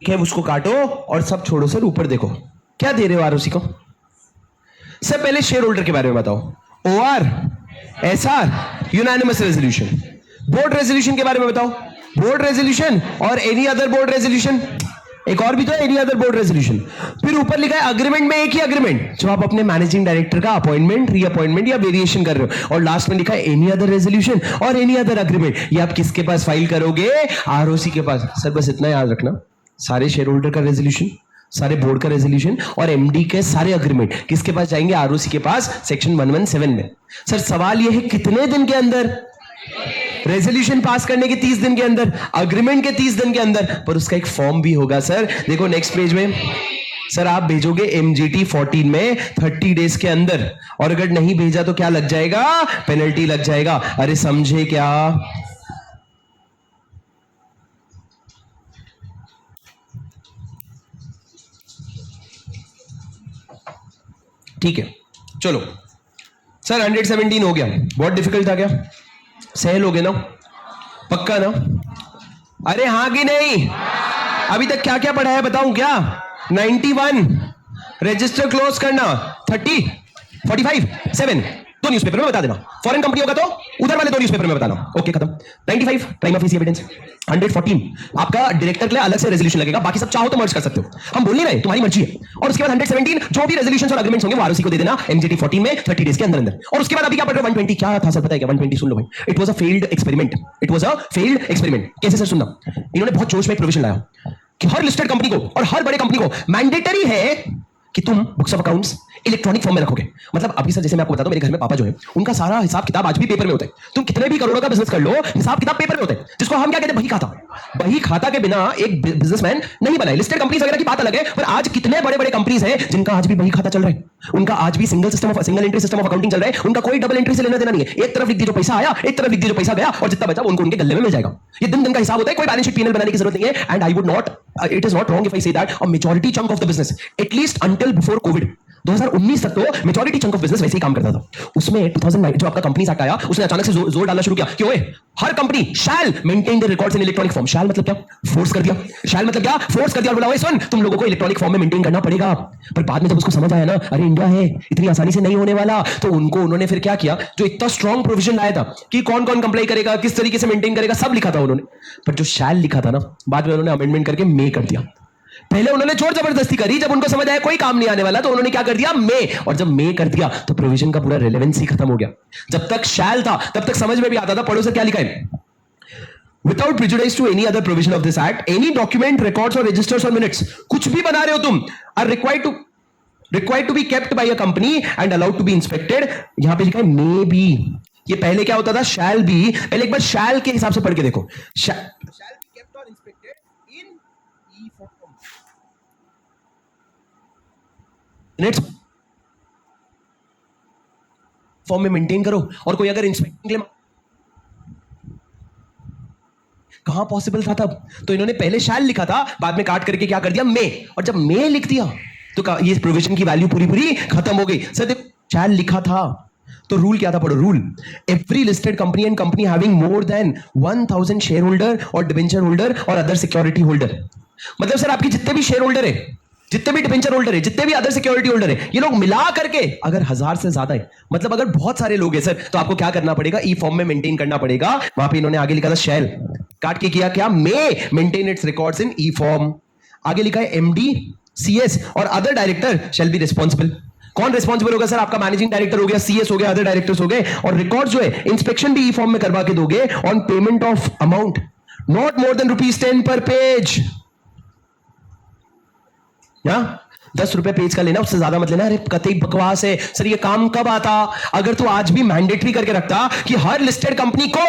है उसको काटो और सब छोड़ो सर, ऊपर देखो क्या दे रहे हो आरओसी को। सर पहले शेयर होल्डर के बारे में बताओ। OR, SR, unanimous resolution. Board resolution के बारे में बताओ। बोर्ड रेजोल्यूशन और एनी अदर बोर्ड रेजोल्यूशन, एक और भी तो है एनी अदर बोर्ड रेजोल्यूशन। फिर ऊपर लिखा है अग्रीमेंट में एक ही अग्रीमेंट जो आप अपने मैनेजिंग डायरेक्टर का अपॉइंटमेंट, रीअपॉइंटमेंट या वेरिएशन कर रहे हो, और लास्ट में लिखा है एनी अदर रेजोल्यूशन और एनी अदर अग्रीमेंट। ये आप किसके पास फाइल करोगे? आरओसी के पास। सर बस इतना याद रखना, सारे शेयर होल्डर का रेजोल्यूशन, सारे बोर्ड का रेजोल्यूशन और एमडी के सारे अग्रीमेंट किसके पास जाएंगे? आरओसी के पास, सेक्शन 117 में। सर सवाल यह है कितने दिन के अंदर? रेजोल्यूशन पास करने के 30 दिन के अंदर, अग्रीमेंट के 30 दिन के अंदर, पर उसका एक फॉर्म भी होगा सर। देखो नेक्स्ट पेज में, सर आप भेजोगे एमजीटी 14 में 30 डेज के अंदर, और अगर नहीं भेजा तो क्या लग जाएगा? पेनल्टी लग जाएगा। अरे समझे क्या? ठीक है चलो सर 117 हो गया, बहुत डिफिकल्ट था क्या? सह लोगे ना? पक्का ना? अरे हाँ कि नहीं? अभी तक क्या क्या पढ़ा है बताऊं क्या? 91 रजिस्टर क्लोज करना, 30 45 7 दो न्यूज़पेपर में बता देना। फॉरेन कंपनी होगा तो उधर वाले दो न्यूज़पेपर में बताना। ओके खत्म। 95 प्राइमा फेसी एविडेंस। 114 आपका डायरेक्टर के लिए अलग से रेजोल्यूशन लगेगा, बाकी सब चाहो तो मर्ज कर सकते हो, हम बोल नहीं रहे, तुम्हारी मर्जी है। और उसके बाद 117 जो भी रेजोल्यूशन और एग्रीमेंट्स होंगे वो आरओसी को दे देना एमजीटी 14 में 30 डेज के अंदर अंदर। और उसके बाद अभी क्या पढ़ रहे हो? 120 क्या था सर पता है क्या? 120 सुन लो भाई, it was a failed experiment. It was a failed experiment. कैसे सर? सुनना, इन्होंने बहुत जोश में एक प्रोविजन लाया कि हर लिस्टेड कंपनी को और हर बड़े कंपनी को मैंडेटरी है कि तुम books of accounts electronic form में रखोगे। मतलब अभी सर जैसे मैं आपको बताता हूं, मेरे घर में पापा जो है उनका सारा हिसाब किताब आज भी पेपर में होता है। तुम कितने भी करोड़ों का बिजनेस कर लो, हिसाब किताब पेपर में होता है, जिसको हम क्या कहते हैं? बही खाता। बही खाता के बिना एक बिजनेसमैन नहीं बनाए। लिस्टेड कंपनीज वगैरह की बात अलग है, पर आज कितने बड़े बड़े कंपनीज हैं जिनका आज भी बही खाता चल रहा है, उनका आज भी single entry system of accounting चल रहा है, उनका कोई डबल एंट्री से लेना देना नहीं है। एक तरफ लिख दी जो पैसा आया, एक तरफ लिख दी जो पैसा गया, और जितना बचा वो उनको उनके गले में मिल जाएगा। ये दिन दिन का हिसाब होता है, कोई बैलेंस शीट पीएनएल बनाने की जरूरत नहीं है। And I would not, it is not wrong if I say that a majority chunk of the business at least until before Covid 2019 तक तो मेजॉरिटी चंक ऑफ बिजनेस वैसे ही काम करता था। उसमें 2009 जो आपका कंपनीज एक्ट आया, उसने अचानक से जोर डालना शुरू किया कि ओए हर company shall maintain the records in electronic form. Shall मतलब क्या? फोर्स कर दिया। शैल मतलब क्या? फोर्स कर दिया और बोला ओए सुन, तुम लोगों को इलेक्ट्रॉनिक फॉर्म में मेंटेन करना पड़ेगा। पर बाद में जब उसको समझ आया ना, अरे इंडिया है, इतनी आसानी से नहीं होने वाला, तो उन्होंने फिर क्या किया? जो इतना स्ट्रॉन्ग प्रोविजन लाया था कि कौन कौन कंप्लाई करेगा, किस तरीके से मेंटेन करेगा, सब लिखा था उन्होंने। पर जो शैल लिखा था ना, बाद में उन्होंने अमेंडमेंट करके मे कर दिया। पहले उन्होंने जोर जबरदस्ती करी, जब उनको समझ आया कोई काम नहीं आने वाला तो उन्होंने क्या कर दिया? मे। और जब मे कर दिया तो प्रोविजन का पूरा रेलेवेंसी खत्म हो गया। जब तक शैल था तब तक समझ में भी आता था। पढ़ो से क्या लिखा है? Without prejudice to any other provision of this act, any document, records और रजिस्टर्स और मिनट्स, कुछ भी बना रहे हो तुम, are required to be kept by a company and allowed to be inspected. यहां पे लिखा है मे बी। ये पहले क्या होता था? Shall be. पहले एक बार शैल के हिसाब से पढ़ के देखो। मिनट्स फॉर्म में मेंटेन करो, और कोई अगर इंस्पेक्शन के लिए कहां पॉसिबल था तब? तो इन्होंने पहले शैल लिखा था, बाद में काट करके क्या कर दिया? मे। और जब मे लिख दिया तो ये प्रोविजन की वैल्यू पूरी पूरी खत्म हो गई। सर देखो शैल लिखा था तो रूल क्या था? पढ़ो rule. Every listed company and company having more than 1000 share holder और डिबेंचर होल्डर और अदर सिक्योरिटी होल्डर। मतलब सर आपकी जितने भी शेयर होल्डर है, जितने भी डिबेंचर होल्डर है, जितने भी अदर सिक्योरिटी होल्डर है, ये लोग मिला करके अगर 1000 से ज्यादा है, मतलब अगर बहुत सारे लोग हैं सर, तो आपको क्या करना पड़ेगा? ई फॉर्म में मेंटेन करना पड़ेगा। वहां पे इन्होंने आगे लिखा था शैल, काट के किया क्या? May maintain its records in e form. आगे लिखा है एमडी, सीएस और other director shall be responsible. कौन रिस्पॉन्सिबल होगा सर? आपका मैनेजिंग डायरेक्टर हो गया, सीएस हो गया, अदर डायरेक्टर्स हो गए। और रिकॉर्ड जो है इंस्पेक्शन भी ई फॉर्म में करवा के दोगे on payment of amount not more than ₹10 पर पेज। 10 रुपए पेज का लेना, उससे ज्यादा मत लेना। अरे कतई बकवास है सर, ये काम कब आता? अगर तू आज भी मैंडेटरी करके रखता कि हर लिस्टेड कंपनी को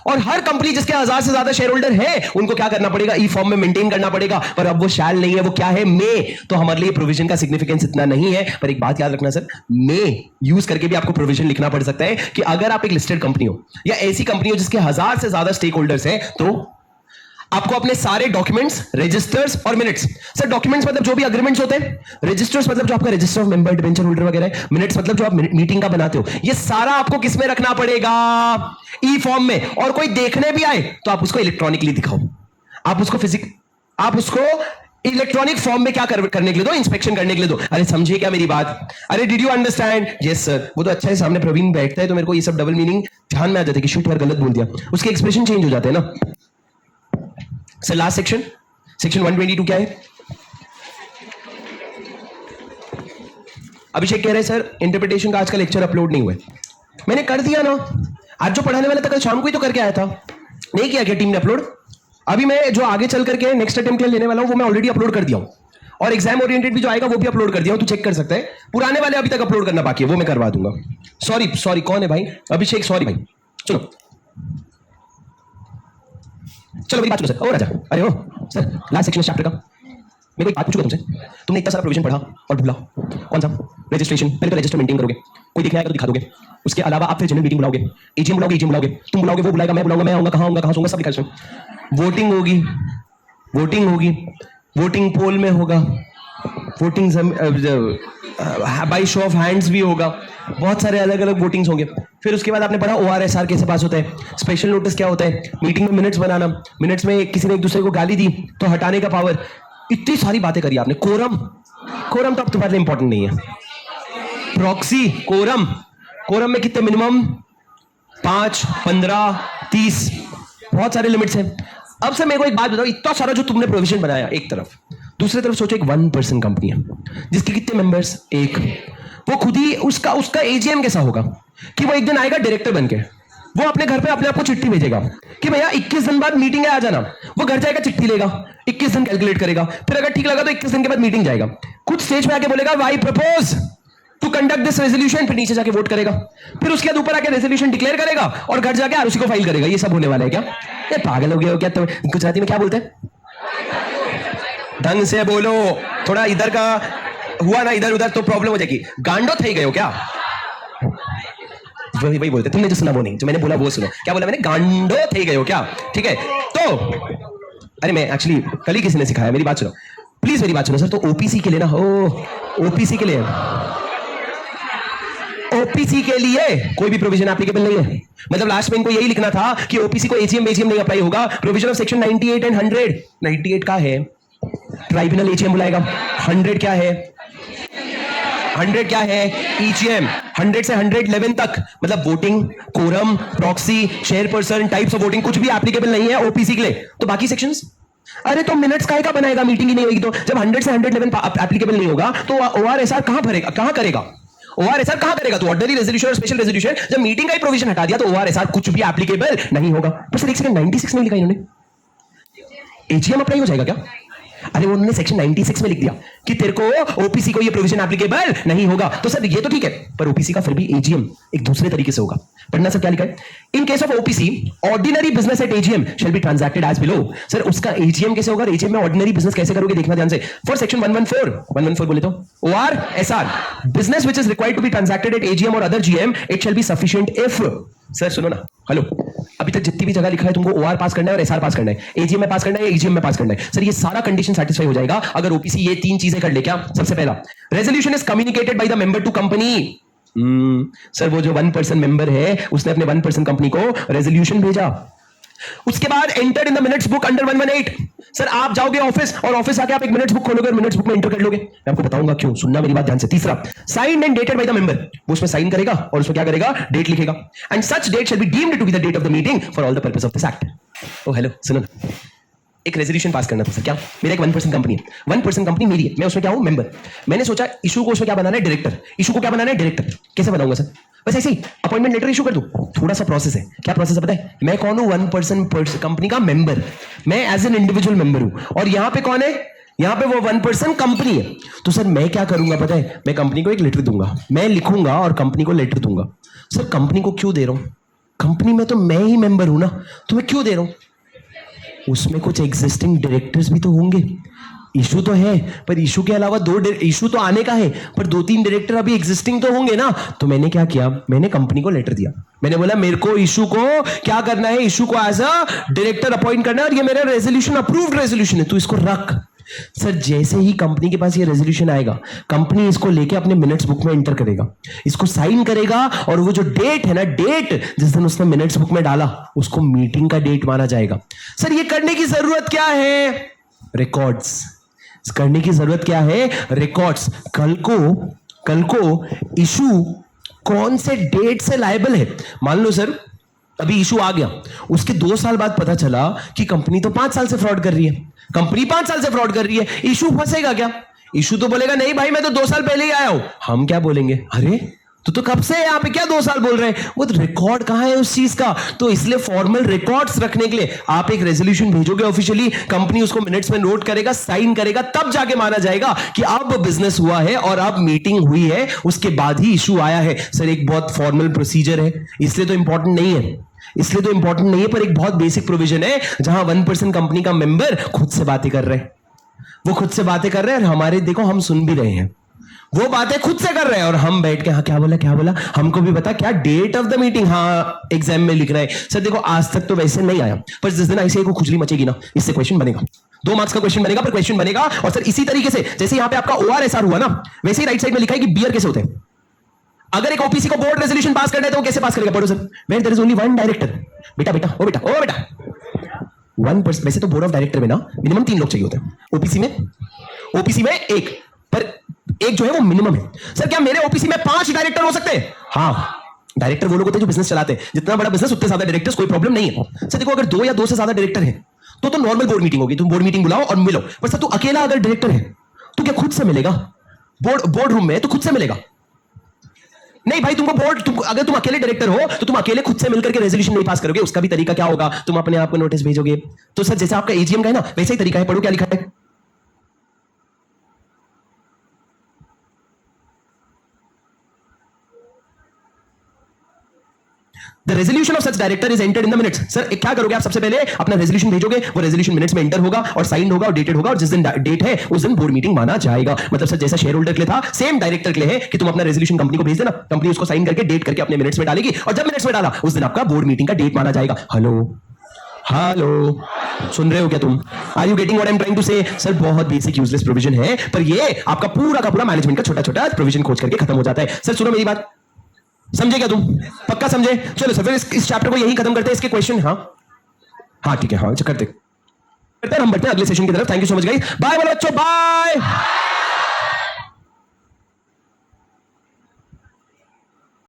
और हर कंपनी जिसके 1000 से ज्यादा शेयर होल्डर है उनको क्या करना पड़ेगा? ई फॉर्म में मेंटेन करना पड़ेगा। पर अब वो शैल नहीं है, वो क्या है? मे। तो हमारे लिए प्रोविजन का सिग्निफिकेंस इतना नहीं है। पर एक बात याद रखना सर, मे यूज करके भी आपको प्रोविजन लिखना पड़ सकता है कि अगर आप एक लिस्टेड कंपनी हो या ऐसी कंपनी हो जिसके 1000 से ज्यादा स्टेक होल्डर्स है, तो आपको अपने सारे डॉक्यूमेंट्स, रजिस्टर्स और मिनट्स, सर डॉक्यूमेंट्स मतलब जो भी अग्रीमेंट्स होते हैं, रजिस्टर्स मतलब जो आपका register of member, debenture holder वगैरह है, मिनट्स मतलब जो आप मीटिंग का बनाते हो, ये सारा आपको किस में रखना पड़ेगा? ई फॉर्म में। और कोई देखने भी आए तो आप उसको इलेक्ट्रॉनिकली दिखाओ, आप उसको इलेक्ट्रॉनिक फॉर्म में क्या करने के लिए दो, इंस्पेक्शन करने के लिए दो। अरे समझे क्या मेरी बात? अरे did you understand? Yes sir. वो तो अच्छा है, सामने प्रवीण बैठता है तो मेरे को ये सब डबल मीनिंग ध्यान में आ जाता है कि शिट यार गलत बोल दिया, उसके एक्सप्रेशन चेंज हो जाते हैं ना। सर लास्ट सेक्शन, सेक्शन 122 क्या है? अभिषेक कह रहे हैं सर इंटरप्रिटेशन का आज का लेक्चर अपलोड नहीं हुआ है। मैंने कर दिया ना, आज जो पढ़ाने वाला था कल शाम को ही तो करके आया था, नहीं किया क्या टीम ने अपलोड? अभी मैं जो आगे चल करके नेक्स्ट अटेम्प्ट के लिए लेने वाला हूं वो मैं ऑलरेडी अपलोड कर दिया हूं, और एग्जाम ओरिएंटेड भी जो आएगा वो भी अपलोड कर दिया हूं, तू चेक कर सकता है। पुराने वाले अभी तक अपलोड करना बाकी है, वो मैं करवा दूंगा। सॉरी सॉरी, कौन है भाई? अभिषेक, सॉरी भाई। चलो चलो मेरी बात सुनो सर। ओ राजा, अरे हो सर, लास्ट सेक्शन चैप्टर का मेरे को एक बात पूछूंगा तुमसे, तुमने इतना सारा प्रोविजन पढ़ा और भूला कौन सा? रजिस्ट्रेशन। पहले तो रजिस्टर मेंटेन करोगे, कोई दिखने आएगा तो दिखा दोगे, उसके अलावा आप फिर जनरल मीटिंग बुलाओगे, एजीएम बुलाओगे, एजीएम बुलाओगे, तुम बुलाओगे, वो बुलाएगा, मैं बुलाऊंगा, मैं आऊंगा, कहाँ सोऊंगा, सब लिखा है इसमें। वोटिंग होगी, वोटिंग होगी, वोटिंग पोल में होगा, voting by show off hands भी होगा, बहुत सारे अलग अलग वोटिंग्स होंगे। फिर उसके बाद आपने पढ़ा ORSR कैसे पास होता है, स्पेशल नोटिस क्या होता है, मीटिंग में मिनट्स बनाना, मिनट्स में किसी ने एक दूसरे को गाली दी तो हटाने का पावर, इतनी सारी बातें करी आपने। कोरम, कोरम तो अब तुम्हारे लिए इंपॉर्टेंट नहीं है। प्रॉक्सी, कोरम, कोरम में कितने मिनिमम? 5, 15, 30, बहुत सारे लिमिट्स हैं। अब सर मेरे को एक बात बताओ, इतना सारा जो तुमने प्रोविजन बनाया एक तरफ, दूसरी तरफ सोचो एक 1% कंपनी है जिसके कितने मेंबर्स? एक। वो खुद ही उसका एजीएम कैसा होगा कि वो एक दिन आएगा डायरेक्टर बनके, वो अपने घर पे अपने आप को चिट्ठी भेजेगा कि भैया 21 दिन बाद मीटिंग है, आ जाना। वो घर जाएगा, चिट्ठी लेगा, 21 दिन कैलकुलेट करेगा, फिर अगर ठीक लगा तो 21 दिन के बाद मीटिंग जाएगा, कुछ स्टेज पे आके बोलेगा why propose to conduct this resolution, फिर नीचे जाके वोट करेगा, फिर उसके बाद ऊपर आके रेजोल्यूशन डिक्लेयर करेगा और घर जाके आरओसी को फाइल करेगा। ये सब होने वाला है क्या? ये पागल हो गए हो क्या? तो गुजराती में क्या बोलते हैं? ढंग से बोलो, थोड़ा इधर का हुआ ना इधर उधर तो प्रॉब्लम हो जाएगी। गांडो थे गए हो क्या? वही बोलते, तुमने जो सुना वो नहीं, जो मैंने बोला वो सुनो। क्या बोला मैंने? गांडो थे गए हो क्या? ठीक है, तो अरे मैं एक्चुअली कल ही किसी ने सिखाया, मेरी बात सुनो प्लीज, मेरी बात सुनो सर। तो ओपीसी के लिए ना, ओपीसी के लिए, ओपीसी के लिए कोई भी प्रोविजन एप्लीकेबल नहीं है। मतलब लास्ट में इनको यही लिखना था कि ओपीसी को एजीएम नहीं अप्लाई होगा। Provision of section 98 and 100। 98 का है ट्राइब्यूनल एजीएम बुलाएगा, 100 क्या है? 100 क्या है? ईजीएम। 100 से 111 तक मतलब voting, quorum, proxy, chairperson, types of voting कुछ भी एप्लीकेबल नहीं है ओपीसी के लिए। तो बाकी सेक्शंस, अरे तो मिनट्स काहे का बनाएगा? मीटिंग ही नहीं होगी तो। जब 100 से 111 एप्लीकेबल नहीं होगा तो ओआरएसआर कहां भरेगा, कहां करेगा? ओआरएसआर कहां करेगा? तो ऑर्डिनरी रेजोल्यूशन और स्पेशल रेजोल्यूशन। जब मीटिंग का ही प्रोविजन हटा दिया तो ओआरएसआर कुछ भी एप्लीकेबल नहीं होगा। पर सर एक सेकंड, 96 में लिखा इन्होंने एजीएम अप्लाई हो जाएगा क्या? अरे उन्होंने सेक्शन 96 में लिख दिया कि तेरे को ओपीसी को ये प्रोविजन एप्लीकेबल नहीं होगा। तो सर ये तो ठीक है, पर ओपीसी का फिर भी एजीएम एक दूसरे तरीके से होगा। पढ़ना सर क्या लिखा है? In case of OPC ordinary business at AGM shall be transacted as below. Sir उसका एजीएम कैसे होगा? एजीएम में ऑर्डिनरी बिजनेस कैसे करोगे देखना ध्यान से। फॉर सेक्शन 114 बोले तो ORSR business which is required to be transacted at AGM और other GM it shall be sufficient if. Sir सुनो ना, हेलो, अभी तक जितनी भी जगह लिखा है तुमको OR पास करना है और SR पास करना है, एजीएम में पास करना है, एजीएम में पास करना है। सर ये सारा कंडीशन सेटिस्फाई हो जाएगा अगर ओपीसी ये 3 चीजें कर ले। क्या? सबसे पहला, resolution is communicated by the member to company. Sir वो जो 1% मेंबर है उसने अपने 1% कंपनी को रेजोल्यूशन भेजा। उसके बाद entered in the minutes book under 118। Sir आप जाओगे ऑफिस और ऑफिस आके आप एक मिनट्स बुक खोलोगे और मिनट्स बुक में एंटर कर लोगे। मैं आपको बताऊंगा क्यों, सुनना मेरी बात ध्यान से। तीसरा, signed and dated bye the member. वो उसमें साइन करेगा और उसमें क्या करेगा? डेट लिखेगा। And such date shall be deemed to be the date of the meeting for all the purpose of this act. Oh hello, सुनो ना, एक रेजोल्यूशन पास करना था सर। क्या? मेरा एक 1% कंपनी है, 1% कंपनी मेरी है, मैं उसमें क्या हूं? मेंबर। मैंने सोचा इशू को उसमें क्या बनाना है? डायरेक्टर। इशू को क्या बनाना है? डायरेक्टर। कैसे बनाऊंगा सर? बस ऐसे ही अपॉइंटमेंट लेटर इशू कर दूं। थोड़ा सा प्रोसेस है। क्या प्रोसेस है पता है? मैं कौन हूं? 1% कंपनी का मेंबर। मैं एज एन इंडिविजुअल मेंबर हूं और यहां पे कौन है? यहां पे वो 1% कंपनी है। तो सर मैं क्या करूंगा पता है? मैं कंपनी को एक लेटर दूंगा, मैं लिखूंगा और कंपनी को लेटर दूंगा। सर कंपनी को क्यों दे रहा हूं? कंपनी में तो मैं ही मेंबर हूं ना, तो मैं क्यों दे रहा हूं? उसमें कुछ एग्जिस्टिंग डायरेक्टर्स भी तो होंगे। इशू तो है पर इशू के अलावा इशू तो आने का है पर 2-3 डायरेक्टर अभी एग्जिस्टिंग तो होंगे ना। तो मैंने क्या किया? मैंने कंपनी को लेटर दिया। मैंने बोला मेरे को इशू को क्या करना है? इशू को एज अ डायरेक्टर अपॉइंट करना है और ये मेरा रेजोल्यूशन अप्रूव्ड रेजोल्यूशन है, तू इसको रख। सर जैसे ही कंपनी के पास ये रेजोल्यूशन आएगा, कंपनी इसको लेके अपने मिनट्स बुक में एंटर करेगा, इसको साइन करेगा और वो जो डेट है ना, डेट जिस दिन उसने मिनट्स बुक में डाला उसको मीटिंग का डेट माना जाएगा। सर ये करने की जरूरत क्या है? रिकॉर्ड्स। करने की जरूरत क्या है? रिकॉर्ड्स। कल को इशू कौन से डेट से लायबल है? मान लो सर अभी इशू आ गया, उसके 2 साल बाद पता चला कि कंपनी तो 5 साल से फ्रॉड कर रही है, कंपनी 5 साल से फ्रॉड कर रही है, इशू फंसेगा क्या? इशू तो बोलेगा नहीं भाई मैं तो 2 साल पहले ही आया हूं। हम क्या बोलेंगे? अरे तो कब से यहां पे क्या 2 साल बोल रहे हैं? वो तो रिकॉर्ड कहां है उस चीज का? तो इसलिए फॉर्मल रिकॉर्ड्स रखने के लिए आप एक रेजोल्यूशन भेजोगे ऑफिशियली, कंपनी उसको मिनट्स में नोट करेगा, साइन करेगा, तब जाके माना जाएगा कि अब बिजनेस हुआ है और अब मीटिंग हुई है, उसके बाद ही इशू आया है। सर एक बहुत फॉर्मल प्रोसीजर है, इसलिए तो इंपॉर्टेंट नहीं है, पर एक बहुत बेसिक प्रोविजन है जहां 1% कंपनी का मेंबर खुद से बातें कर रहे हैं, वो खुद से बातें कर रहे हैं और हमारे देखो हम सुन भी रहे हैं, वो बातें खुद से कर रहे हैं और हम बैठ के हाँ क्या बोला, हमको भी बता क्या डेट ऑफ द मीटिंग, हाँ एग्जाम में लिख रहे हैं। सर देखो आज तक तो वैसे नहीं आया, पर जिस दिन ऐसे ही कोई खुजली मचेगी ना, इससे क्वेश्चन बनेगा, 2 मार्क्स का क्वेश्चन बनेगा, पर क्वेश्चन बनेगा। और सर इसी तरीके से जैसे यहां पे आपका ORSR हुआ ना, वैसे ही राइट साइड में लिखा है कि बियर कैसे होते हैं। अगर एक ओपीसी को बोर्ड रेजोल्यूशन पास करना है तो कैसे पास करेगा? पढ़ो sir, where there is only one director. बेटा 1%। वैसे तो बोर्ड ऑफ डायरेक्टर में ना मिनिमम 3 लोग चाहिए होते हैं, ओपीसी में 1, पर 1 जो है वो मिनिमम है। सर क्या मेरे ओपीसी में 5 डायरेक्टर हो सकते हैं? हाँ, डायरेक्टर वो लोग होते हैं जो बिजनेस चलाते हैं, जितना बड़ा बिजनेस उतने ज्यादा डायरेक्टर्स, कोई प्रॉब्लम नहीं है। सर देखो अगर 2 या 2 से ज्यादा डायरेक्टर है तो नॉर्मल बोर्ड मीटिंग होगी, तुम बोर्ड मीटिंग बुलाओ और मिलो। पर सर तू अकेला अगर डायरेक्टर है तो क्या खुद से मिलेगा? बोर्ड रूम में तो खुद से मिलेगा नहीं भाई, अगर तुम अकेले डायरेक्टर हो तो तुम अकेले खुद से मिलकर के रेजोल्यूशन नहीं पास करोगे। उसका भी तरीका क्या होगा? तुम अपने आप को नोटिस भेजोगे। तो सर जैसे आपका एजीएम का है ना, वैसा ही तरीका है। पढ़ो क्या लिखा है। The resolution of such director is entered in the minutes. Sir क्या करोगे आप? सबसे पहले अपना रेजोल्यूशन भेजोगे, वो रेजोल्यूशन मिनट्स में एंटर होगा और साइन होगा और डेटेड होगा, और जिस दिन डेट है उस दिन बोर्ड मीटिंग माना जाएगा। मतलब सर जैसा शेयर होल्डर के लिए था, सेम डायरेक्टर के लिए है कि तुम अपना रेजोल्यूशन कंपनी को भेज देना, कंपनी उसको साइन करके डेट करके अपने मिनट्स में डालेगी, और जब मिनट्स में डाला उस दिन आपका बोर्ड मीटिंग का डेट माना जाएगा। हेलो सुन रहे हो क्या तुम? Are you getting what I am trying to say? Sir बहुत बेसिक यूजलेस प्रोविजन है, पर ये आपका पूरा का पूरा मैनेजमेंट का छोटा छोटा प्रोविजन खोज करके खत्म हो जाता है। सर सुनो मेरी बात, समझे क्या तुम? पक्का समझे? चलो सर फिर इस चैप्टर को यही खत्म करते हैं। इसके क्वेश्चन हाँ ठीक है, हाँ करते हैं, हम बढ़ते हैं अगले सेशन की तरफ। Thank you so much guys, bye बोलो बच्चों, बाय।